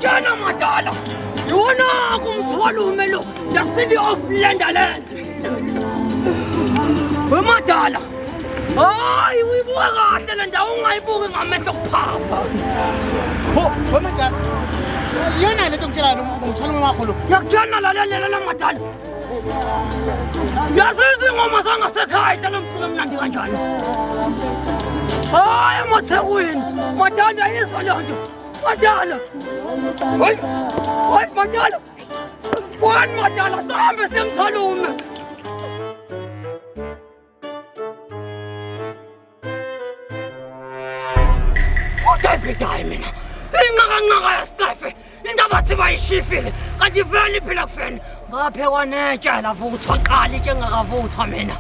Ngiyakutshela madala, yona kumthwalume lo, the city of Lendaland. Wemadala, hayi uyibuka kahle le ndawo ungayibuki ngamehlo kuphapha. Wemadala, yona lento ngitshela ngomthwalume wakho lo. Ngiyakutshela lalela la madala. Yazizi ingoma zangasekhaya idlala umculo omnandi kanjani. Hayi emathekwini, madala yizwa leyo nto. Madala! Hayi madala! Wani madala, sihambe simthalume! Kudayibhidayi mina! Inqaka yasitafe! Indaba thi bayishifile! Kanti vele iphila kufeni! Ngaphe kwanetshela vuthwa qali nje ngakavuthwa mina!